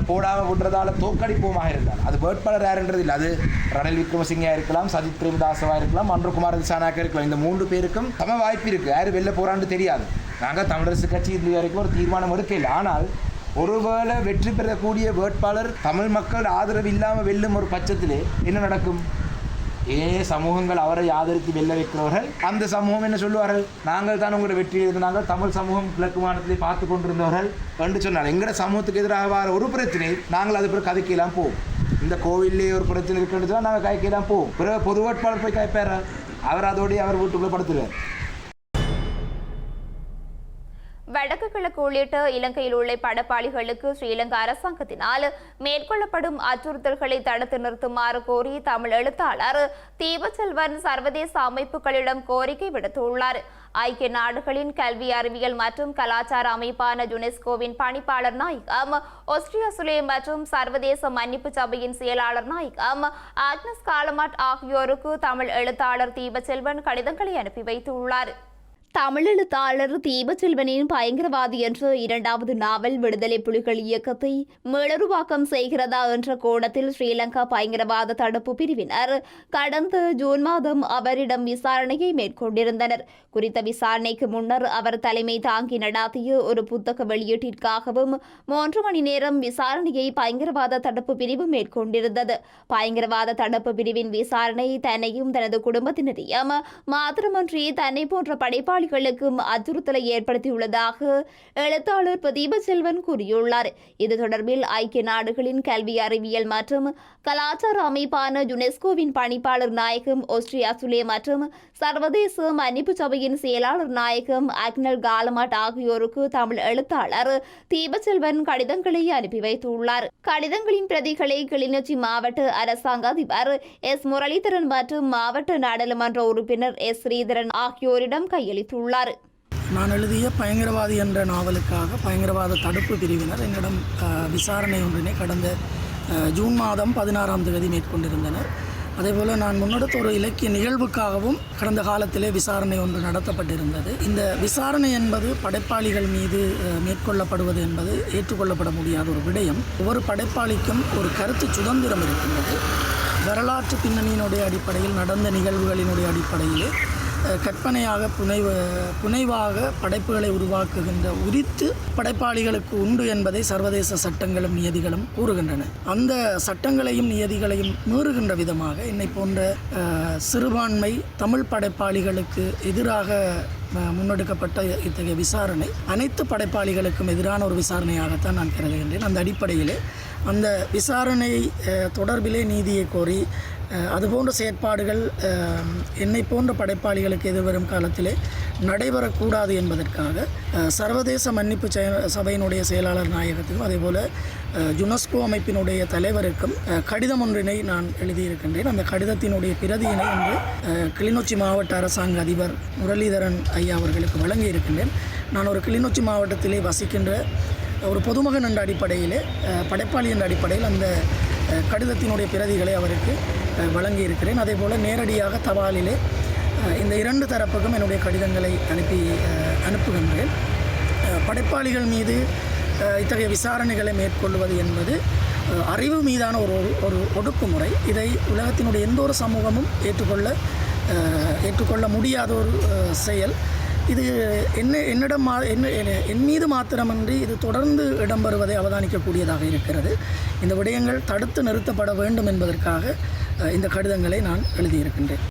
[SPEAKER 8] போடாமல் விடுறதால தோற்கடிப்போமாக இருந்தால் அது வேட்பாளர் யாருன்றது இல்லை. அது ரணில் விக்ரமசிங்கா இருக்கலாம், சஜித் பிரேமதாசவா இருக்கலாம், அன்ருகுமார் திசாநாயக்கா இருக்கலாம். இந்த 3 பேருக்கும் சம வாய்ப்பு இருக்குது. யார் வெளில போகிறான்னு தெரியாது. நாங்கள் தமிழரசு கட்சி இது வரைக்கும் ஒரு தீர்மானம் எடுக்கல. ஆனால் ஒருவேளை வெற்றி பெறக்கூடிய வேட்பாளர் தமிழ் மக்கள் ஆதரவு இல்லாமல் வெல்லும் ஒரு பட்சத்திலே என்ன நடக்கும்? சமூகங்கள் அவரை ஆதரித்து வெல்ல வைக்கிறவர்கள் அந்த சமூகம் என்ன சொல்லுவார்கள்? நாங்கள் தான் உங்களோட வெற்றியில் இருந்தாங்க தமிழ் சமூகம் கிழக்கு மாநிலத்திலே பார்த்து கொண்டிருந்தவர்கள் என்று சொன்னார். எங்களோட சமூகத்துக்கு எதிராக வர ஒரு பிரச்சனை நாங்கள் அது பிறகு கதைக்கலாம் போவோம். இந்த கோவிலே ஒரு பிரச்சனை இருக்குன்னு சொன்னால் நாங்கள் கதைக்கலாம் போவோம். பிறகு பொது வேட்பாளர் போய் கதைப்பார். அவர் அதோடய அவர் வீட்டுக்குள்ளே படுத்துருவார்.
[SPEAKER 1] வடக்கு கிழக்கு உள்ளிட்ட இலங்கையில் உள்ள படப்பாளிகளுக்கு ஸ்ரீலங்கா அரசாங்கத்தினால் மேற்கொள்ளப்படும் அச்சுறுத்தல்களை தடுத்து நிறுத்துமாறு கோரி தமிழ் எழுத்தாளர் தீபச்செல்வன் சர்வதேச அமைப்புகளிடம் கோரிக்கை விடுத்துள்ளார். ஐக்கிய நாடுகளின் கல்வி அறிவியல் மற்றும் கலாச்சார அமைப்பான யுனெஸ்கோவின் பணிப்பாளர் நாயகம் ஒஸ்ட்ரியா சுலே மற்றும் சர்வதேச மன்னிப்பு சபையின் செயலாளர் நாயகம் ஆக்னஸ் காலமாட் ஆகியோருக்கு தமிழ் எழுத்தாளர் தீபச்செல்வன் கடிதங்களை அனுப்பி வைத்துள்ளார். தமிழ் எழுத்தாளர் தீபச்செல்வனின் பயங்கரவாதி என்ற 2வது நாவல் விடுதலை புலிகள் இயக்கத்தை மீளுருவாக்கம் செய்கிறதா என்ற கோணத்தில் ஸ்ரீலங்கா பயங்கரவாத தடுப்பு பிரிவினர் கடந்த ஜூன் மாதம் அவரிடம் விசாரணையை மேற்கொண்டிருந்தனர். குறித்த விசாரணைக்கு முன்னர் அவர் தலைமை தாங்கி நடாத்திய ஒரு புத்தக வெளியீட்டிற்காகவும் 3 மணி நேரம் விசாரணையை பயங்கரவாத தடுப்பு பிரிவு மேற்கொண்டிருந்தது. பயங்கரவாத தடுப்பு பிரிவின் விசாரணை தன்னையும் தனது குடும்பத்தினரையும் மாத்திரமன்றி தன்னை போன்ற படைப்பாளி அச்சுறுத்தலை ஏற்படுத்தியுள்ளதாக எழுத்தாளர் தீபச்செல்வன் கூறியுள்ளார். இது தொடர்பில் ஐக்கிய நாடுகளின் கல்வி அறிவியல் மற்றும் கலாச்சார அமைப்பான யுனெஸ்கோவின் பணிப்பாளர் நாயகம் ஒஸ்ட்ரியா சுலே மற்றும் சர்வதேச மன்னிப்பு சபையின் செயலாளர் நாயகம் அக்னல் காலமாட் ஆகியோருக்கு தமிழ் எழுத்தாளர் தீபச்செல்வன் கடிதங்களை அனுப்பி வைத்துள்ளார். கடிதங்களின் பிரதிகளை கிளிநொச்சி மாவட்ட அரசாங்க அதிபர் எஸ் முரளிதரன் மற்றும் மாவட்ட நாடாளுமன்ற உறுப்பினர் எஸ் ஸ்ரீதரன் ஆகியோரிடம் கையளித்துள்ளார்.
[SPEAKER 9] நான் எழுதிய பயங்கரவாதி என்ற நாவலுக்காக பயங்கரவாத தடுப்பு பிரிவினர் எங்களிடம் விசாரணை ஒன்றினை கடந்த ஜூன் மாதம் 16ஆம் தேதி மேற்கொண்டிருந்தனர். அதேபோல் நான் முன்னெடுத்த ஒரு இலக்கிய நிகழ்வுக்காகவும் கடந்த காலத்திலே விசாரணை ஒன்று நடத்தப்பட்டிருந்தது. இந்த விசாரணை என்பது படைப்பாளிகள் மீது மேற்கொள்ளப்படுவது என்பது ஏற்றுக்கொள்ளப்பட முடியாத ஒரு விடயம். ஒவ்வொரு படைப்பாளிக்கும் ஒரு கருத்து சுதந்திரம் இருக்கின்றது. வரலாற்று பின்னணியினுடைய அடிப்படையில் நடந்த நிகழ்வுகளினுடைய அடிப்படையிலே கற்பனையாக புனைவாக படைப்புகளை உருவாக்குகின்ற உரித்து படைப்பாளிகளுக்கு உண்டு என்பதை சர்வதேச சட்டங்களும் நியதிகளும் கூறுகின்றன. அந்த சட்டங்களையும் நியதிகளையும் மீறுகின்ற விதமாக என்னை போன்ற சிறுபான்மை தமிழ் படைப்பாளிகளுக்கு எதிராக முன்னெடுக்கப்பட்ட இத்தகைய விசாரணை அனைத்து படைப்பாளிகளுக்கும் எதிரான ஒரு விசாரணையாகத்தான் நான் கருதுகின்றேன். அந்த அடிப்படையிலே அந்த விசாரணை தொடர்பிலே நீதியை கோரி அதுபோன்ற செயற்பாடுகள் என்னை போன்ற படைப்பாளிகளுக்கு எதிர்வரும் காலத்திலே நடைபெறக்கூடாது என்பதற்காக சர்வதேச மன்னிப்பு சபையினுடைய செயலாளர் நாயகத்துக்கும் அதேபோல் யுனெஸ்கோ அமைப்பினுடைய தலைவருக்கும் கடிதம் ஒன்றினை நான் எழுதியிருக்கின்றேன். அந்த கடிதத்தினுடைய பிரதியினை இன்று கிளிநொச்சி மாவட்ட அரசாங்க அதிபர் முரளிதரன் ஐயா அவர்களுக்கு வழங்கியிருக்கின்றேன். நான் ஒரு கிளிநொச்சி மாவட்டத்திலே வசிக்கின்ற ஒரு பொதுமகன் என்ற அடிப்படையிலே படைப்பாளி என்ற அடிப்படையில் அந்த கடிதத்தினுடைய பிரதிகளை அவருக்கு வழங்கியிருக்கிறேன். அதேபோல் நேரடியாக தபாலிலே இந்த இரண்டு தரப்புக்கும் என்னுடைய கடிதங்களை அனுப்புகின்றேன். படைப்பாளிகள் மீது இத்தகைய விசாரணைகளை மேற்கொள்வது என்பது அறிவு மீதான ஒரு ஒடுக்குமுறை. இதை உலகத்தினுடைய எந்த ஒரு சமூகமும் ஏற்றுக்கொள்ள முடியாத ஒரு செயல். இது என் மீது மாத்திரமின்றி இது தொடர்ந்து இடம்பெறுவதை அவதானிக்கக்கூடியதாக இருக்கிறது. இந்த விடயங்கள் தடுத்து நிறுத்தப்பட வேண்டும் என்பதற்காக இந்த கடிதங்களை நான் எழுதியிருக்கின்றேன்.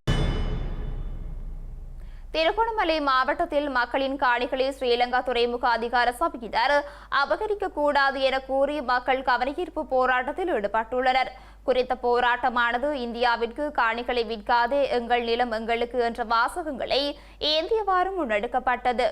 [SPEAKER 1] திருகோணமலை மாவட்டத்தில் மக்களின் காணிகளை ஸ்ரீலங்கா துறைமுக அதிகார சபையினர் அபகரிக்கக்கூடாது என கூறி மக்கள் கவனஈர்ப்பு போராட்டத்தில் ஈடுபட்டுள்ளனர். குறித்த போராட்டமானது இந்தியாவிற்கு காணிகளை விற்காதே, எங்கள் நிலம் எங்களுக்கு என்ற வாசகங்களை ஏந்தியவாறு முன்னெடுக்கப்பட்டது.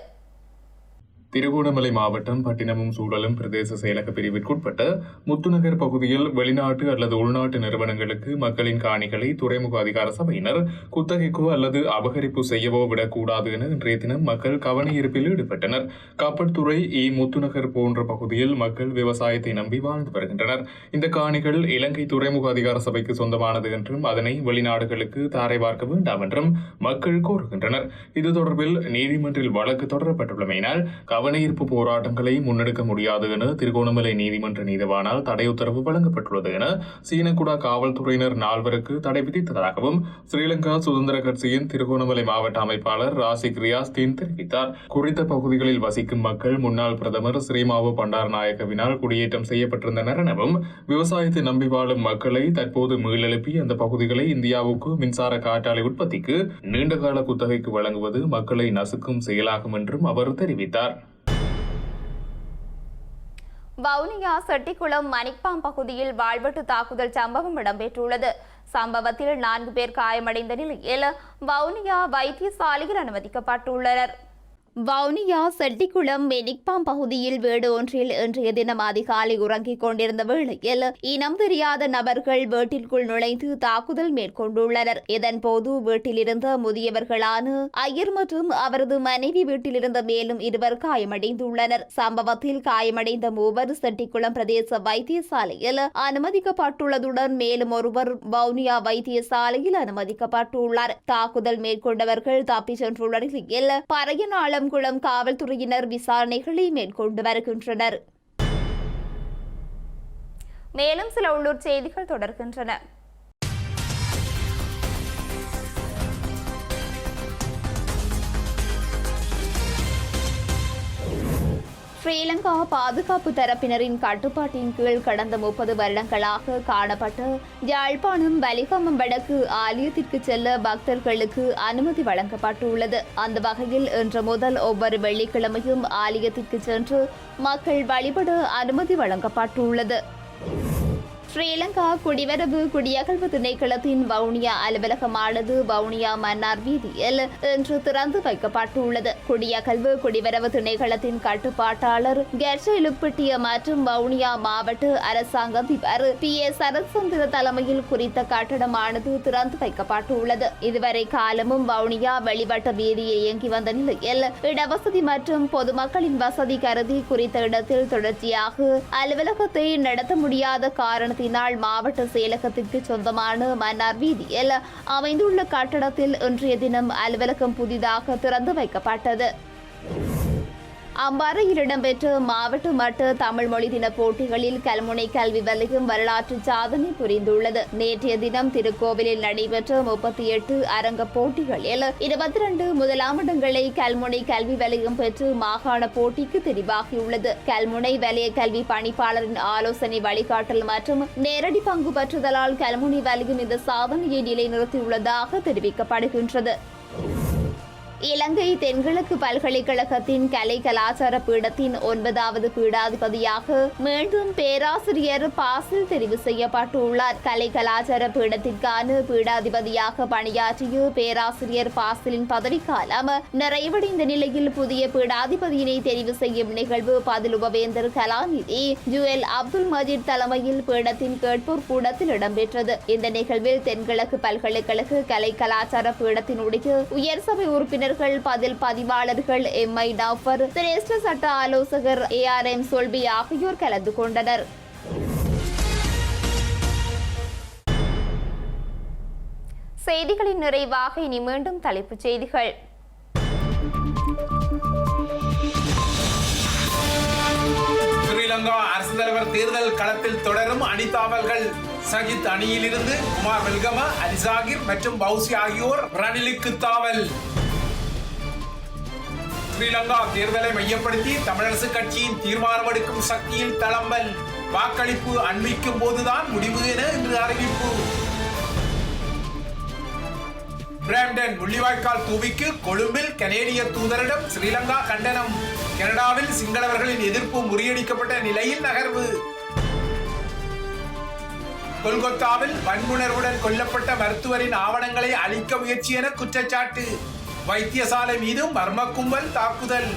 [SPEAKER 10] திருகோணமலை மாவட்டம் பட்டினமும் சூழலும் பிரதேச செயலக பிரிவிற்குட்பட்ட முத்துநகர் பகுதியில் வெளிநாட்டு அல்லது உள்நாட்டு நிறுவனங்களுக்கு மக்களின் காணிகளை துறைமுக அதிகார சபையினர் குத்தகைக்கோ அல்லது அபகரிப்பு செய்யவோ விடக்கூடாது என இன்றைய தினம் மக்கள் கவனஈர்ப்பில் ஈடுபட்டனர். கப்பற்துறை முத்துநகர் போன்ற பகுதியில் மக்கள் விவசாயத்தை நம்பி வாழ்ந்து வருகின்றனர். இந்த காணிகள் இலங்கை துறைமுக அதிகார சபைக்கு சொந்தமானது என்றும் அதனை வெளிநாடுகளுக்கு தாரை பார்க்க வேண்டாம் என்றும் மக்கள் கோருகின்றனர். இது தொடர்பில் நீதிமன்றில் வழக்கு தொடரப்பட்டுள்ளமையினால் கவனஈர்ப்பு போராட்டங்களை முன்னெடுக்க முடியாது என திருகோணமலை நீதிமன்ற நீதிவானால் தடை உத்தரவு வழங்கப்பட்டுள்ளது என சீனக்குடா காவல்துறையினர் 4 தடை விதித்ததாகவும் ஸ்ரீலங்கா சுதந்திர கட்சியின் திருகோணமலை மாவட்ட அமைப்பாளர் ராசிக் ரியாஸ்தீன் தெரிவித்தார். குறித்த பகுதிகளில் வசிக்கும் மக்கள் முன்னாள் பிரதமர் ஸ்ரீமாவு பண்டாரநாயக்கவினால் குடியேற்றம் செய்யப்பட்டிருந்தனர் எனவும் விவசாயத்தை நம்பி வாழும் மக்களை தற்போது மீளெழுப்பி அந்த பகுதிகளை இந்தியாவுக்கு மின்சார காற்றாலை உற்பத்திக்கு நீண்டகால குத்தகைக்கு வழங்குவது மக்களை நசுக்கும் செயலாகும் என்றும் அவர் தெரிவித்தார்.
[SPEAKER 1] வவுனியா செட்டிக்குளம் மணிப்பாம் பகுதியில் வாழ்வெட்டு தாக்குதல் சம்பவம் இடம்பெற்றுள்ளது. சம்பவத்தில் 4 பேர் காயமடைந்த நிலையில் வவுனியா வைத்தியசாலையில் அனுமதிக்கப்பட்டுள்ளனர். வவுனியா செட்டிக்குளம் மெனிக்பாம் பகுதியில் வீடு ஒன்றில் இன்றைய தினம் அதிகாலை உறங்கிக் கொண்டிருந்த வேளையில் இனம் தெரியாத நபர்கள் வீட்டிற்குள் நுழைந்து தாக்குதல் மேற்கொண்டுள்ளனர். இதன்போது வீட்டிலிருந்த முதியவர்களான ஐயர் மற்றும் அவரது மனைவி வீட்டிலிருந்த மேலும் 2 காயமடைந்துள்ளனர். சம்பவத்தில் காயமடைந்த 3 செட்டிக்குளம் பிரதேச வைத்தியசாலையில் அனுமதிக்கப்பட்டுள்ளதுடன் மேலும் ஒருவர் வவுனியா வைத்தியசாலையில் அனுமதிக்கப்பட்டுள்ளார். தாக்குதல் மேற்கொண்டவர்கள் தப்பிச் சென்றுள்ள நிலையில் பறையநாளம் குளம் காவல்துறையினர் விசாரணைகளை மேற்கொண்டு வருகின்றனர். மேலும் சில உள்ளூர் செய்திகள் தொடர்கின்றன. ஸ்ரீலங்கா பாதுகாப்பு தரப்பினரின் கட்டுப்பாட்டின் கீழ் கடந்த 30 வருடங்களாக காணப்பட்ட யாழ்ப்பாணம் வலிகாமம் வடக்கு ஆலயத்திற்கு செல்ல பக்தர்களுக்கு அனுமதி வழங்கப்பட்டுள்ளது. அந்த வகையில் இன்று முதல் ஒவ்வொரு வெள்ளிக்கிழமையும் ஆலயத்திற்கு சென்று மக்கள் வழிபட அனுமதி வழங்கப்பட்டுள்ளது. ஸ்ரீலங்கா குடிவரவு குடியகல்வு திணைக்களத்தின் வவுனியா அலுவலகமானது வவுனியா மன்னார் வீதியில் இன்று திறந்து வைக்கப்பட்டுள்ளது. குடியகல்வு குடிவரவு திணைக்களத்தின் கட்டுப்பாட்டாளர் கெர்ஷெலுப்பட்டிய மற்றும் வவுனியா மாவட்ட அரசாங்க அதிபர் PA சரத்சந்திர தலைமையில் குறித்த கட்டடமானது திறந்து வைக்கப்பட்டுள்ளது. இதுவரை காலமும் வவுனியா வெளிவட்ட வீதியை இயங்கி வந்த நிலையில் இடவசதி மற்றும் பொதுமக்களின் வசதி கருதி குறித்த இடத்தில் தொடர்ச்சியாக அலுவலகத்தை நடத்த முடியாத காரணத்தை நிறுவனத்தினால் மாவட்ட செயலகத்திற்கு சொந்தமான மன்னார் வீதியில் அமைந்துள்ள கட்டடத்தில் இன்றைய தினம் அலுவலகம் புதிதாக திறந்து வைக்கப்பட்டது. அம்பாறையில் இடம்பெற்ற மாவட்ட மட்ட தமிழ் மொழி தின போட்டிகளில் கல்முனை கல்வி வலயம் வரலாற்று சாதனை புரிந்துள்ளது. நேற்றைய தினம் திருக்கோவிலில் நடைபெற்ற 38 அரங்க போட்டிகளில் 22 முதலாம் இடங்களை கல்முனை கல்வி வலயம் பெற்று மாகாண போட்டிக்கு தெரிவாகியுள்ளது. கல்முனை வலய கல்வி பணிப்பாளரின் ஆலோசனை வழிகாட்டல் மற்றும் நேரடி பங்கு பெற்றுதலால் கல்முனை வலயம் இந்த சாதனையை நிலைநிறுத்தியுள்ளதாக தெரிவிக்கப்படுகின்றது. இலங்கை தென்கிழக்கு பல்கலைக்கழகத்தின் கலை கலாச்சார பீடத்தின் 9வது பீடாதிபதியாக மீண்டும் பேராசிரியர் பாசில் தெரிவு செய்யப்பட்டுள்ளார். கலை கலாச்சார பீடத்திற்கான பீடாதிபதியாக பணியாற்றிய பேராசிரியர் பாசிலின் பதவிக்காலம் நிறைவடைந்த நிலையில் புதிய பீடாதிபதியினை தெரிவு செய்யும் நிகழ்வு பதில் உபவேந்தர் கலாநிதி ஜுவல் அப்துல் மஜீத் தலைமையில் பீடத்தின் கேட்போர் கூடத்தில் இடம்பெற்றது. இந்த நிகழ்வில் தென்கிழக்கு பல்கலைக்கழக கலை கலாச்சார பீடத்தினுடைய உயர் சபை உறுப்பினர் பதில் பதிவாளர்கள் எம்.ஐ. டாஃபர், சிரேஷ்ட சட்ட ஆலோசகர் ARM சொல்பி ஆகியோர் கலந்து கொண்டனர். செய்திகளின் நிறைவாக இனி மீண்டும் தலைப்புச் செய்திகள்.
[SPEAKER 2] ஸ்ரீலங்கா அரசு தலைவர் தேர்தல் களத்தில் தொடரும் அணிதாவல்கள். சஜித் அணியிலிருந்து குமார் வெல்கம, அலிசாகிர் மற்றும் பௌசி ஆகியோர் ரணிலுக்கு தாவல். ஸ்ரீலங்கா தேர்தலை மையப்படுத்தி தமிழரசு கட்சியின் தீர்மானம் எடுக்கும் சக்தியில் தளம்பல். வாக்களிப்பு அண்மிக்கும் போதுதான் முடிவு என இன்று அறிவிப்பு. பிராம்டன் முள்ளிவாய்க்கால் தூவிக்கு கொழும்பில் கனேடிய தூதரிடம் ஸ்ரீலங்கா கண்டனம். கனடாவில் சிங்களவர்களின் எதிர்ப்பு முறியடிக்கப்பட்ட நிலையில் நகர்வு. கொல்கத்தாவில் வன்புணர்வுடன் கொல்லப்பட்ட மருத்துவரின் ஆவணங்களை அழிக்க முயற்சி என குற்றச்சாட்டு. வைத்தியசாலை மீதும் மர்ம கும்பல் தாக்குதல்.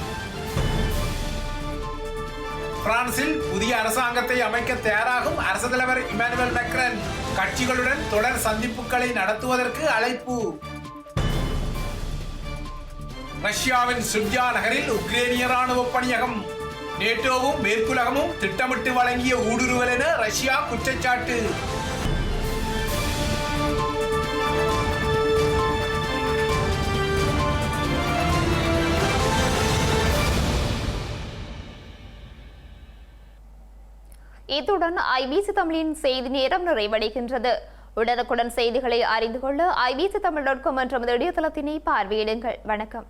[SPEAKER 2] பிரான்சில் புதிய அரசாங்கத்தை அமைக்க தயாராகும் அரசு தலைவர் இமானுவேல் மேக்ரன். கட்சிகளுடன் தொடர் சந்திப்புகளை நடத்துவதற்கு அழைப்பு. ரஷ்யாவின் சுட்ஜா நகரில் உக்ரேனிய ராணுவ பணியகம். நேட்டோவும் மேற்குலகமும் திட்டமிட்டு வழங்கிய ஊடுருவல் என ரஷ்யா குற்றச்சாட்டு.
[SPEAKER 1] இத்துடன் ஐபிசி தமிழின் செய்தி நேரம் நிறைவடைகின்றது. உடனுக்குடன் செய்திகளை அறிந்து கொள்ள ibctamil.com என்ற இணையதளத்தினை பார்வையிடுங்கள். வணக்கம்.